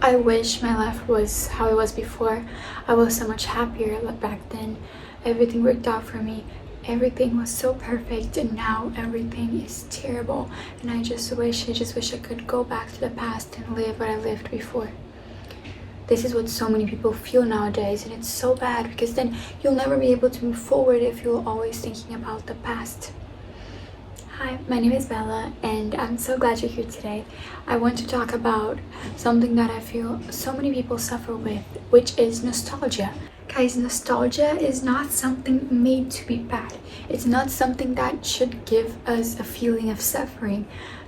I wish my life was how it was before. I was so much happier back then. Everything worked out for me. Everything was so perfect, and now everything is terrible. And I just wish I could go back to the past and live what I lived before. This is what so many people feel nowadays, and it's so bad because then you'll never be able to move forward if you're always thinking about the past. Hi, my name is Bella, and I'm so glad you're here today. I want to talk about something that I feel so many people suffer with, which is nostalgia. Guys, nostalgia is not something made to be bad. It's not something that should give us a feeling of suffering.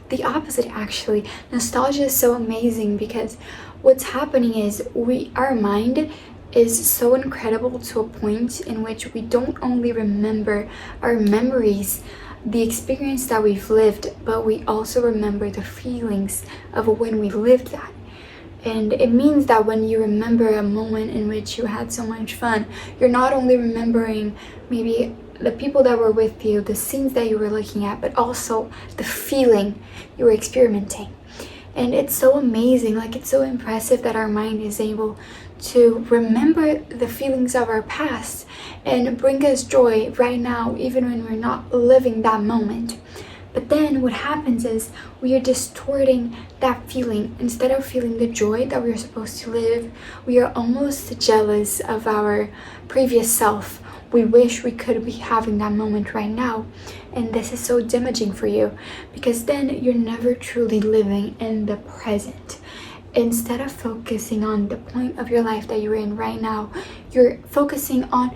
The opposite, actually. Nostalgia is so amazing because what's happening is our mind is so incredible to a point in which we don't only remember our memories, the experience that we've lived, but we also remember the feelings of when we lived that. And it means that when you remember a moment in which you had so much fun, you're not only remembering maybe the people that were with you, the scenes that you were looking at, but also the feeling you were experimenting. And it's so amazing, like it's so impressive that our mind is able to remember the feelings of our past and bring us joy right now, even when we're not living that moment. But then what happens is we are distorting that feeling. Instead of feeling the joy that we're supposed to live, we are almost jealous of our previous self. We wish we could be having that moment right now. And this is so damaging for you because then you're never truly living in the present. Instead of focusing on the point of your life that you're in right now, you're focusing on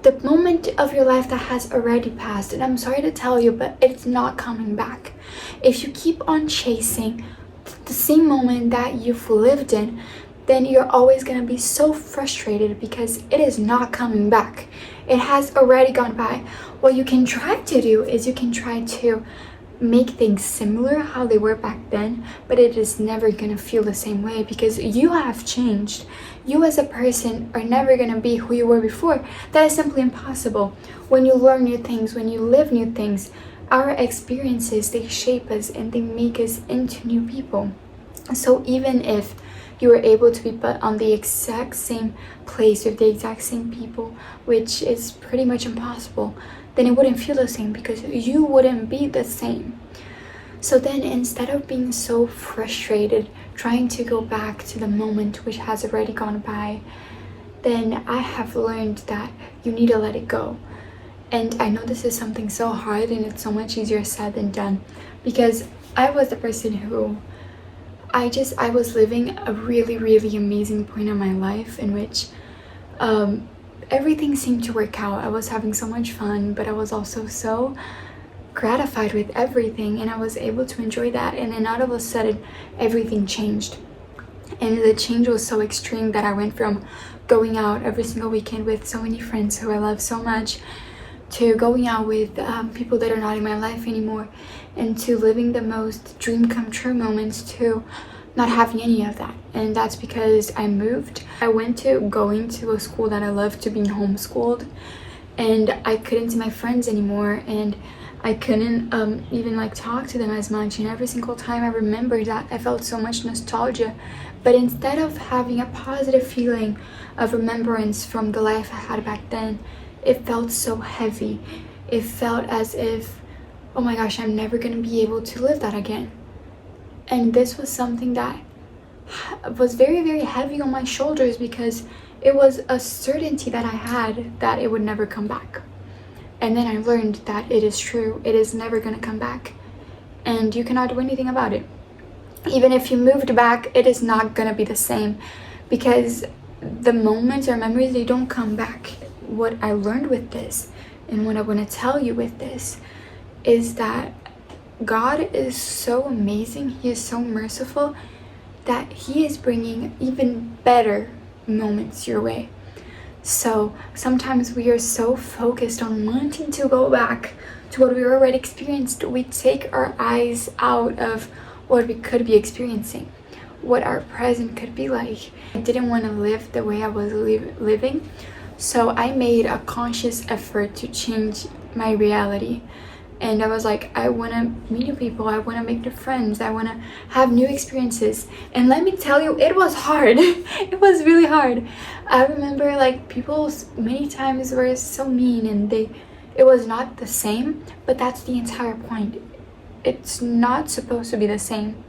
the moment of your life that has already passed. And I'm sorry to tell you, but it's not coming back. If you keep on chasing the same moment that you've lived in, then you're always going to be so frustrated because it is not coming back. It has already gone by. What you can try to do is you can try to make things similar how they were back then, but it is never gonna feel the same way because you have changed. You as a person are never gonna be who you were before. That is simply impossible. When you learn new things, when you live new things, our experiences, they shape us and they make us into new people. So even if you were able to be put on the exact same place with the exact same people, which is pretty much impossible, then it wouldn't feel the same because you wouldn't be the same. So then instead of being so frustrated, trying to go back to the moment which has already gone by, then I have learned that you need to let it go. And I know this is something so hard and it's so much easier said than done because I was the person who I was living a really, really amazing point in my life in which everything seemed to work out. I was having so much fun, but I was also so gratified with everything and I was able to enjoy that. And then all of a sudden, everything changed. And the change was so extreme that I went from going out every single weekend with so many friends who I love so much to going out with people that are not in my life anymore, and to living the most dream come true moments to not having any of that. And that's because I moved. I went to going to a school that I loved to being homeschooled, and I couldn't see my friends anymore, and I couldn't even like talk to them as much. And every single time I remembered that, I felt so much nostalgia. But instead of having a positive feeling of remembrance from the life I had back then, it felt so heavy. It felt as if, oh my gosh, I'm never gonna be able to live that again. And this was something that was very, very heavy on my shoulders because it was a certainty that I had that it would never come back. And then I learned that it is true. It is never gonna come back. And you cannot do anything about it. Even if you moved back, it is not gonna be the same because the moments or memories, they don't come back. What I learned with this and what I want to tell you with this is that God is so amazing. He is so merciful that He is bringing even better moments your way. So sometimes we are so focused on wanting to go back to what we already experienced, we take our eyes out of what we could be experiencing, what our present could be like. I didn't want to live the way I was living. So I made a conscious effort to change my reality. And I was like, I want to meet new people, I want to make new friends, I want to have new experiences. And let me tell you, it was hard. It was really hard. I remember like people many times were so mean, and it was not the same, but that's the entire point. It's not supposed to be the same.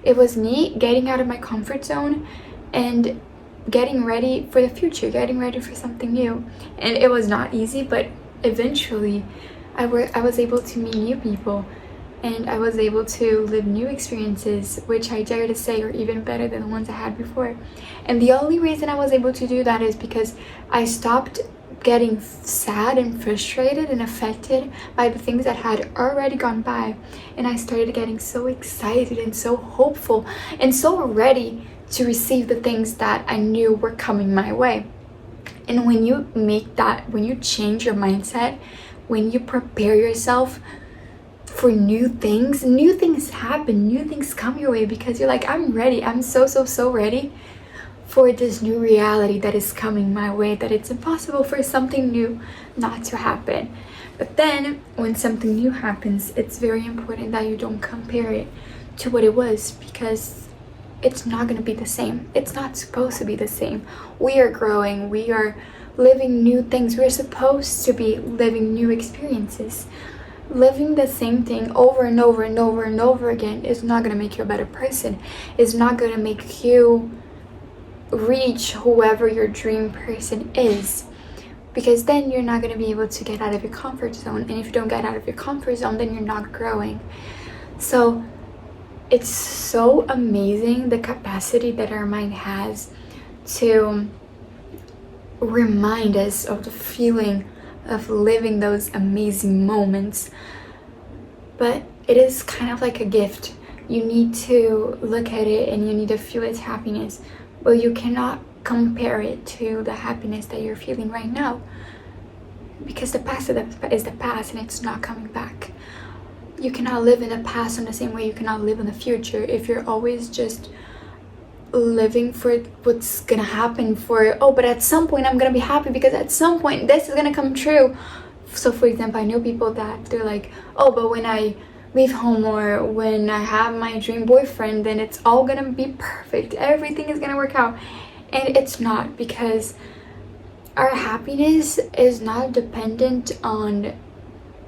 It was me getting out of my comfort zone and getting ready for the future, getting ready for something new. And it was not easy, but eventually I was able to meet new people, and I was able to live new experiences, which I dare to say are even better than the ones I had before. And the only reason I was able to do that is because I stopped getting sad and frustrated and affected by the things that had already gone by, and I started getting so excited and so hopeful and so ready to receive the things that I knew were coming my way. And when you change your mindset, when you prepare yourself for new things happen, new things come your way, because you're like, I'm ready, I'm so ready for this new reality that is coming my way, that it's impossible for something new not to happen. But then when something new happens, it's very important that you don't compare it to what it was, because it's not going to be the same. It's not supposed to be the same. We are growing, we are living new things. We're supposed to be living new experiences. Living the same thing over and over and over and over again is not going to make you a better person. It's not going to make you reach whoever your dream person is, because then you're not going to be able to get out of your comfort zone. And if you don't get out of your comfort zone, then you're not growing. So it's so amazing the capacity that our mind has to remind us of the feeling of living those amazing moments. But it is kind of like a gift. You need to look at it and you need to feel its happiness, but you cannot compare it to the happiness that you're feeling right now, because the past is the past and it's not coming back. You cannot live in the past in the same way you cannot live in the future. If you're always just living for what's gonna happen, but at some point I'm gonna be happy because at some point this is gonna come true. So for example, I know people that they're like, oh, but when I leave home or when I have my dream boyfriend, then it's all gonna be perfect, everything is gonna work out. And it's not, because our happiness is not dependent on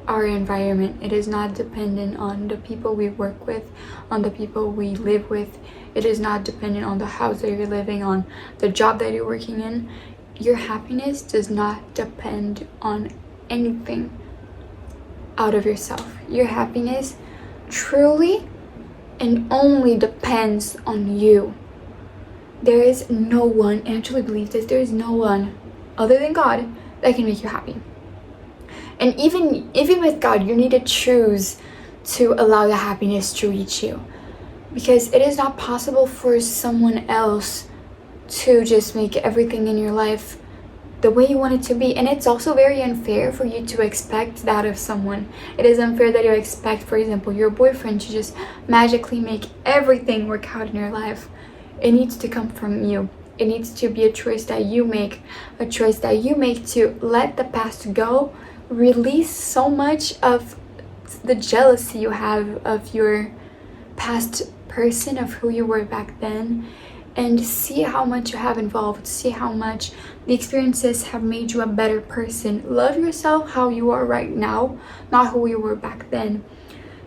our environment. It is not dependent on the people we work with, on the people we live with. It is not dependent on the house that you're living on, the job that you're working in. Your happiness does not depend on anything out of yourself. Your happiness truly and only depends on you. There is no one, and I truly believe this, there is no one other than God that can make you happy. And even with God, you need to choose to allow the happiness to reach you, because it is not possible for someone else to just make everything in your life the way you want it to be. And it's also very unfair for you to expect that of someone. It is unfair that you expect, for example, your boyfriend to just magically make everything work out in your life. It needs to come from you. It needs to be a choice that you make, to let the past go, release so much of the jealousy you have of your past person, of who you were back then, and see how much you have evolved, see how much the experiences have made you a better person. Love yourself how you are right now, not who you were back then.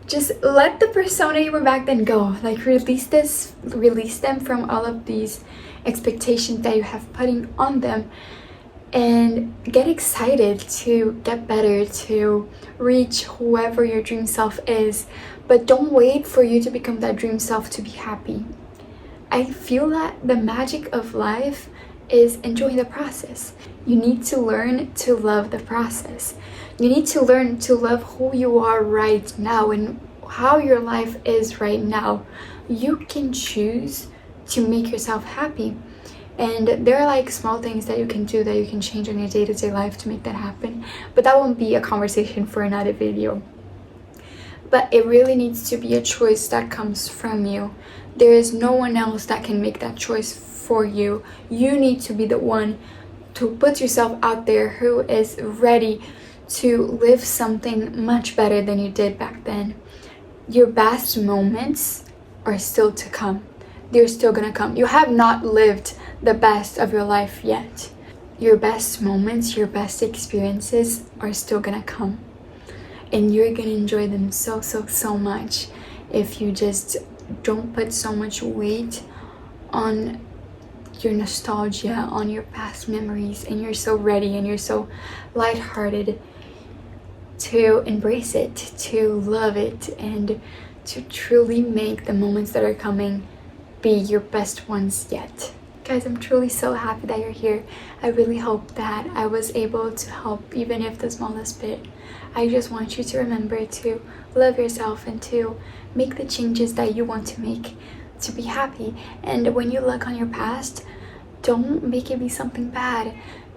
Just let the persona you were back then go. Like, release them from all of these expectations that you have putting on them, and get excited to get better, to reach whoever your dream self is. But don't wait for you to become that dream self to be happy. I feel that the magic of life is enjoying the process. You need to learn to love the process. You need to learn to love who you are right now and how your life is right now. You can choose to make yourself happy. And there are like small things that you can do, that you can change in your day-to-day life to make that happen. But that won't be a conversation for another video. But it really needs to be a choice that comes from you. There is no one else that can make that choice for you. You need to be the one to put yourself out there who is ready to live something much better than you did back then. Your best moments are still to come. They're still gonna come. You have not lived the best of your life yet. Your best moments, your best experiences are still gonna come. And you're gonna enjoy them so much if you just don't put so much weight on your nostalgia, on your past memories, and you're so ready and you're so lighthearted to embrace it, to love it, and to truly make the moments that are coming be your best ones yet. Guys, I'm truly so happy that you're here. I really hope that I was able to help, even if the smallest bit. I just want you to remember to love yourself and to make the changes that you want to make to be happy. And when you look on your past, don't make it be something bad.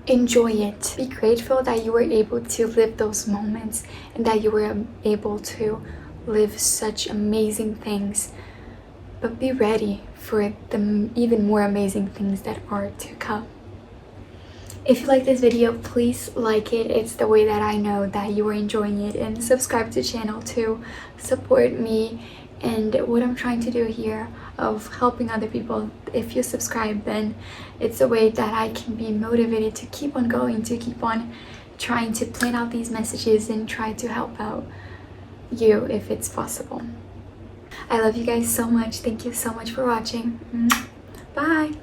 Enjoy it. Be grateful that you were able to live those moments and that you were able to live such amazing things. But be ready for the even more amazing things that are to come. If you like this video, please like it. It's the way that I know that you are enjoying it. And subscribe to the channel to support me and what I'm trying to do here of helping other people. If you subscribe, then it's a way that I can be motivated to keep on going, to keep on trying to plan out these messages and try to help out you if it's possible. I love you guys so much. Thank you so much for watching. Bye.